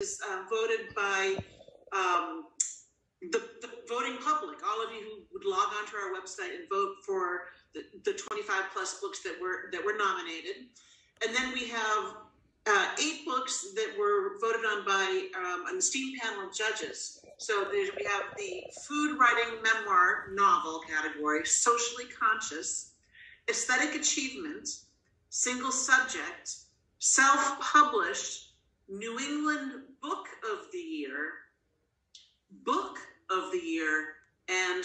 is voted by the voting public, all of you who would log onto our website and vote for the 25 plus books that were nominated. And then we have 8 books that were voted on by an esteemed panel of judges. So we have the food writing memoir novel category, socially conscious, aesthetic achievement, single subject, self-published, New England Book of the Year, Book of the Year, and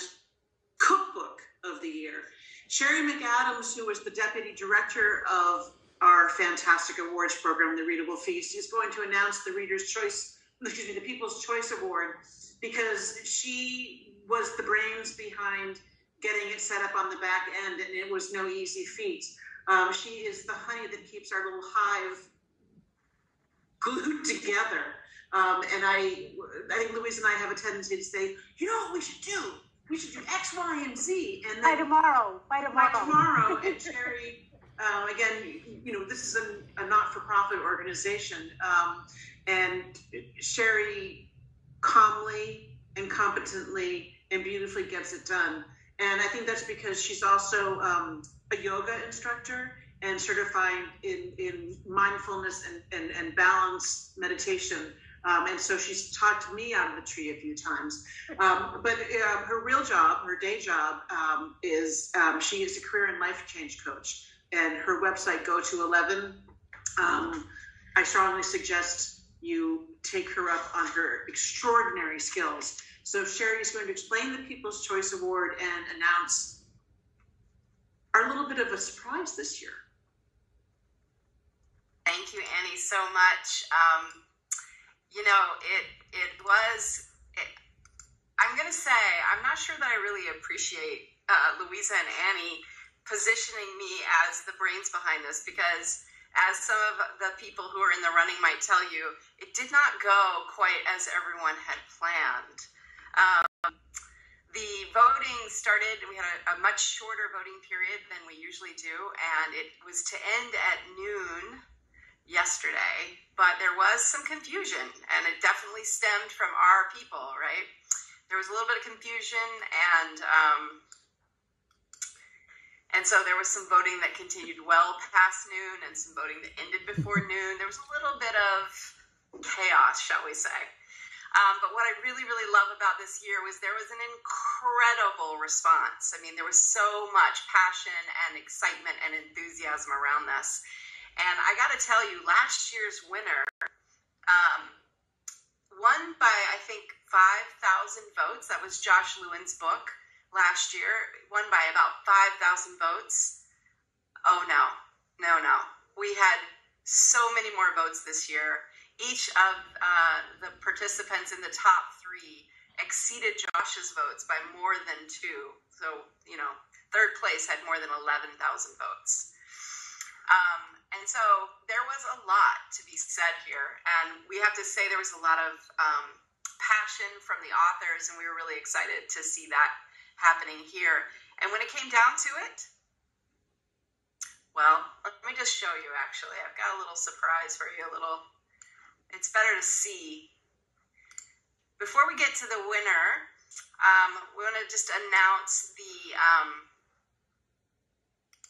Cookbook of the Year. Sherry McAdams, who was the deputy director of our fantastic awards program, the Readable Feast, is going to announce the the People's Choice Award, because she was the brains behind getting it set up on the back end, and it was no easy feat. She is the honey that keeps our little hive glued together. And I think Louise and I have a tendency to say, you know what we should do? We should do X, Y, and Z. And then by tomorrow. And Sherry, again, this is a not-for-profit organization. And Sherry calmly and competently and beautifully gets it done. And I think that's because she's also a yoga instructor and certified in mindfulness and balance meditation. And so she's talked me out of the tree a few times. But her real job, her day job, is she is a career and life change coach. And her website, Go to 11, I strongly suggest you take her up on her extraordinary skills. So Sherry is going to explain the People's Choice Award and announce our little bit of a surprise this year. Thank you, Annie, so much. I'm going to say, I'm not sure that I really appreciate Louisa and Annie positioning me as the brains behind this, because as some of the people who are in the running might tell you, it did not go quite as everyone had planned. The voting started, we had a much shorter voting period than we usually do, and it was to end at noon yesterday, but there was some confusion, and it definitely stemmed from our people, right? There was a little bit of confusion, and so there was some voting that continued well past noon and some voting that ended before noon. There was a little bit of chaos, shall we say. But what I really, really love about this year was there was an incredible response. I mean, there was so much passion and excitement and enthusiasm around this. And I got to tell you, last year's winner won by, I think, 5,000 votes. That was Josh Lewin's book last year. Won by about 5,000 votes. Oh, no. We had so many more votes this year. Each of the participants in the top 3 exceeded Josh's votes by more than 2. So, third place had more than 11,000 votes. And so there was a lot to be said here. And we have to say there was a lot of passion from the authors, and we were really excited to see that happening here. And when it came down to it, well, let me just show you, actually. I've got a little surprise for you, it's better to see. Before we get to the winner, we want to just announce the,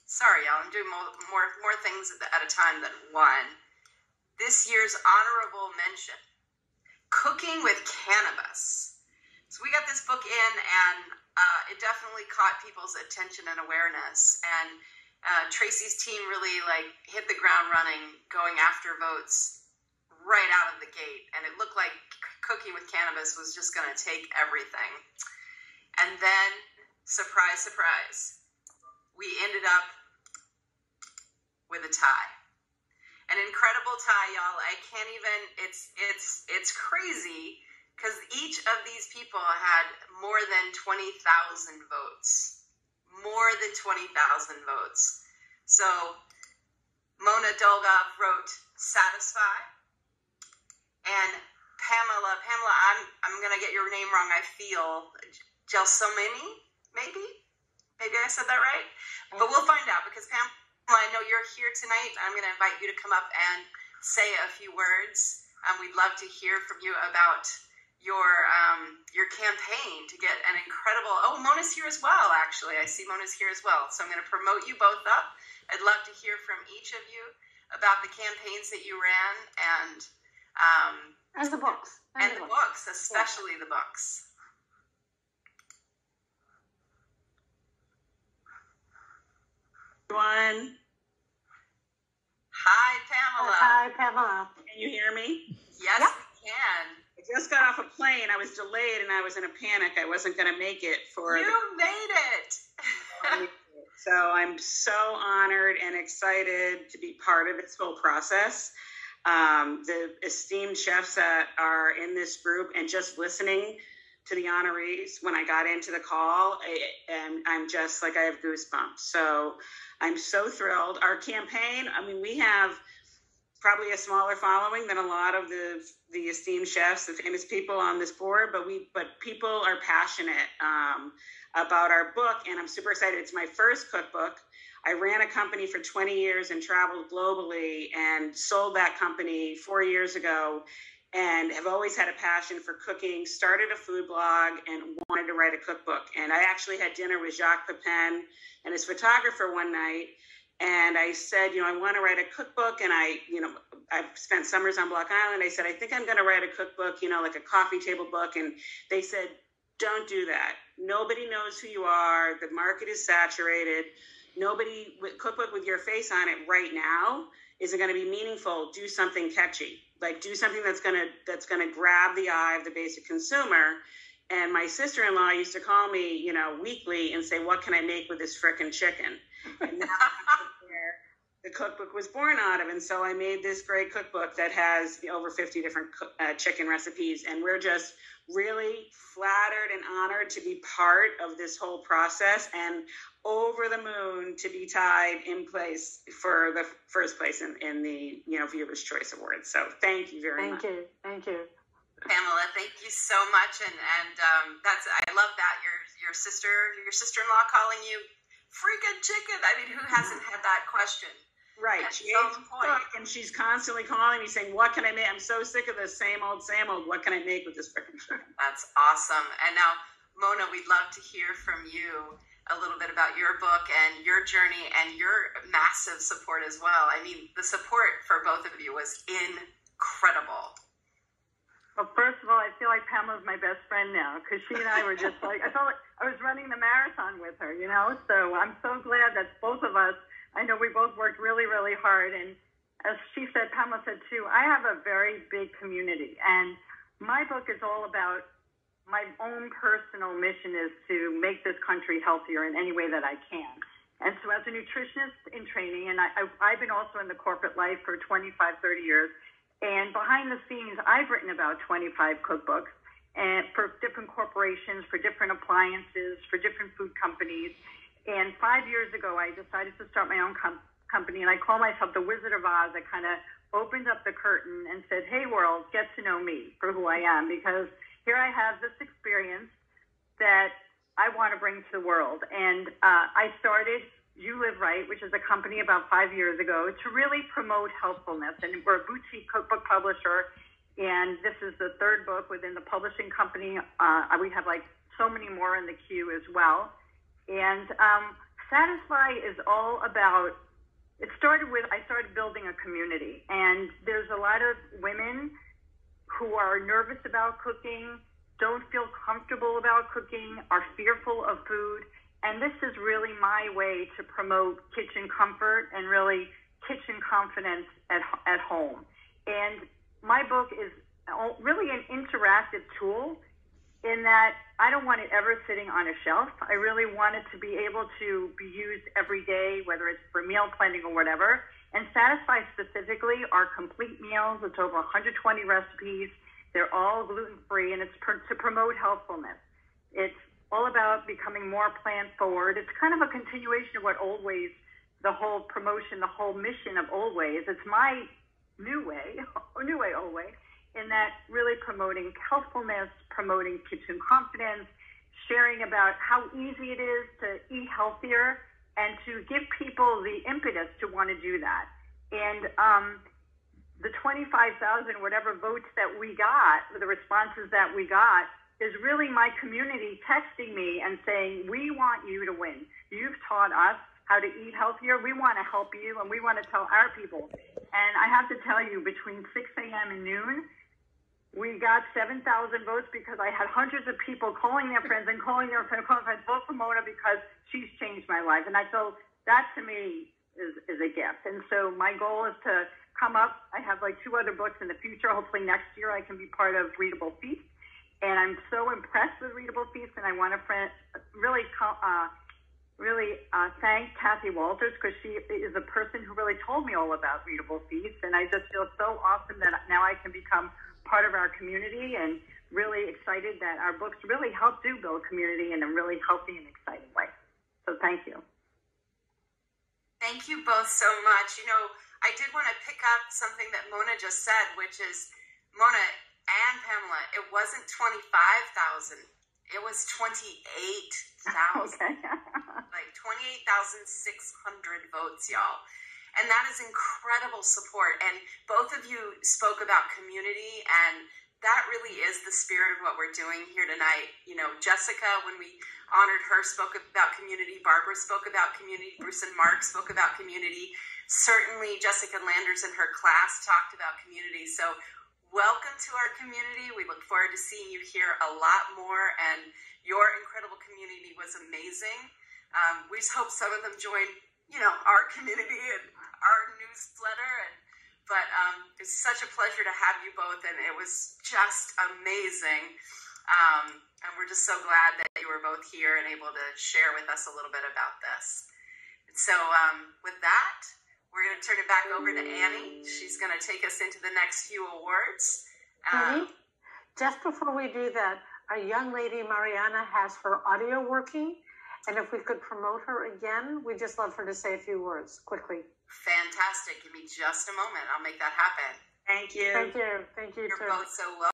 sorry, y'all, I'm doing more things at a time than one. This year's honorable mention, Cooking with Cannabis. So we got this book in, and it definitely caught people's attention and awareness. And Tracy's team really hit the ground running, going after votes right out of the gate, and it looked like Cooking with Cannabis was just going to take everything. And then, surprise, surprise, we ended up with a tie. An incredible tie, y'all. I can't even, it's crazy, because each of these people had more than 20,000 votes. More than 20,000 votes. So, Mona Dolgoff wrote Satisfy. And Pamela, I'm going to get your name wrong, I feel. Gelsomini, maybe I said that right? But we'll find out, because Pamela, I know you're here tonight. I'm going to invite you to come up and say a few words. We'd love to hear from you about your campaign to get an incredible. Oh, Mona's here as well. Actually, I see Mona's here as well. So I'm going to promote you both up. I'd love to hear from each of you about the campaigns that you ran and the books and the books, especially the books. Everyone. Hi, Pamela. Hi, Pamela. Can you hear me? Yes, yep. We can. I just got off a plane. I was delayed and I was in a panic. I wasn't going to make it for You made it. So I'm so honored and excited to be part of this whole process. The esteemed chefs that are in this group, and just listening to the honorees when I got into the call, I'm just like, I have goosebumps. So I'm so thrilled. Our campaign, I mean, we have probably a smaller following than a lot of the esteemed chefs, the famous people on this board, but people are passionate about our book, and I'm super excited. It's my first cookbook. I ran a company for 20 years and traveled globally and sold that company 4 years ago, and have always had a passion for cooking, started a food blog, and wanted to write a cookbook. And I actually had dinner with Jacques Pepin and his photographer one night, and I said, I want to write a cookbook, and I've spent summers on Block Island. I said, I think I'm going to write a cookbook, like a coffee table book. And they said, don't do that. Nobody knows who you are. The market is saturated. Nobody cookbook with your face on it right now isn't going to be meaningful. Do something catchy. Like, do something that's gonna grab the eye of the basic consumer. And my sister-in-law used to call me, weekly and say, what can I make with this frickin' chicken? And that's where the cookbook was born out of. And so I made this great cookbook that has over 50 different chicken recipes. And we're just really flattered and honored to be part of this whole process, and over the moon to be tied in place for the first place in the Viewer's Choice Awards. So thank you very much. Thank you. Pamela, thank you so much, and I love that your sister-in-law calling you freaking chicken. I mean, who hasn't had that question? Right. And she's constantly calling me saying, what can I make? I'm so sick of this same old. What can I make with this freaking chicken? That's awesome. And now, Mona, we'd love to hear from you a little bit about your book and your journey and your massive support as well. I mean, the support for both of you was incredible. Well, first of all, I feel like Pamela's my best friend now, because she and I were just like, I felt like I was running the marathon with her, So I'm so glad that both of us, I know we both worked really, really hard. And as she said, Pamela said too, I have a very big community. And my book is all about my own personal mission is to make this country healthier in any way that I can. And so as a nutritionist in training, and I've been also in the corporate life for 25, 30 years, and behind the scenes, I've written about 25 cookbooks and for different corporations, for different appliances, for different food companies. And 5 years ago, I decided to start my own company, and I call myself the Wizard of Oz. I kind of opened up the curtain and said, hey, world, get to know me for who I am, because here I have this experience that I want to bring to the world. And I started You Live Right, which is a company about 5 years ago, to really promote healthfulness. And we're a boutique cookbook publisher, and this is the third book within the publishing company. We have like so many more in the queue as well. And Satisfy is all about, I started building a community, and there's a lot of women who are nervous about cooking, don't feel comfortable about cooking, are fearful of food. And this is really my way to promote kitchen comfort and really kitchen confidence at home. And my book is really an interactive tool in that I don't want it ever sitting on a shelf. I really want it to be able to be used every day, whether it's for meal planning or whatever. And Satisfy specifically are complete meals. It's over 120 recipes. They're all gluten-free, and it's to promote healthfulness. It's all about becoming more plant-forward. It's kind of a continuation of what Old Ways, the whole promotion, the whole mission of Old Ways. It's my new way, Old Way, in that really promoting healthfulness, promoting kitchen confidence, sharing about how easy it is to eat healthier, and to give people the impetus to want to do that. And the 25,000 whatever votes that we got, the responses that we got, is really my community texting me and saying, we want you to win. You've taught us how to eat healthier. We want to help you, and we want to tell our people. And I have to tell you, between 6 a.m. and noon, we got 7,000 votes because I had hundreds of people calling their friends and calling their friends, vote for Mona because she's changed my life. And I feel that, to me, is a gift. And so my goal is to come up. I have like 2 other books in the future. Hopefully next year I can be part of Readable Feast. And I'm so impressed with Readable Feast, and I want to really thank Kathy Walters, because she is the person who really told me all about Readable Feast. And I just feel so awesome that now I can become part of our community, and really excited that our books really help build community in a really healthy and exciting way. So thank you. Thank you both so much. You know, I did want to pick up something that Mona just said, which is, Mona and Pamela, it wasn't 25,000. It was 28,000. Okay. Like 28,600 votes, y'all. And that is incredible support. And both of you spoke about community, and that really is the spirit of what we're doing here tonight. You know, Jessica, when we honored her, spoke about community. Barbara spoke about community. Bruce and Mark spoke about community. Certainly, Jessica Landers in her class talked about community. So welcome to our community. We look forward to seeing you here a lot more. And your incredible community was amazing. We just hope some of them join, you know, our community and our newsletter. But it's such a pleasure to have you both, and it was just amazing. And we're just so glad that you were both here and able to share with us a little bit about this. And so with that, we're going to turn it back over to Annie. She's going to take us into the next few awards. Annie, just before we do that, our young lady Mariana has her audio working. And if we could promote her again, we'd just love her to say a few words quickly. Fantastic. Give me just a moment. I'll make that happen. Thank you. Thank you. Thank you. You're both so welcome.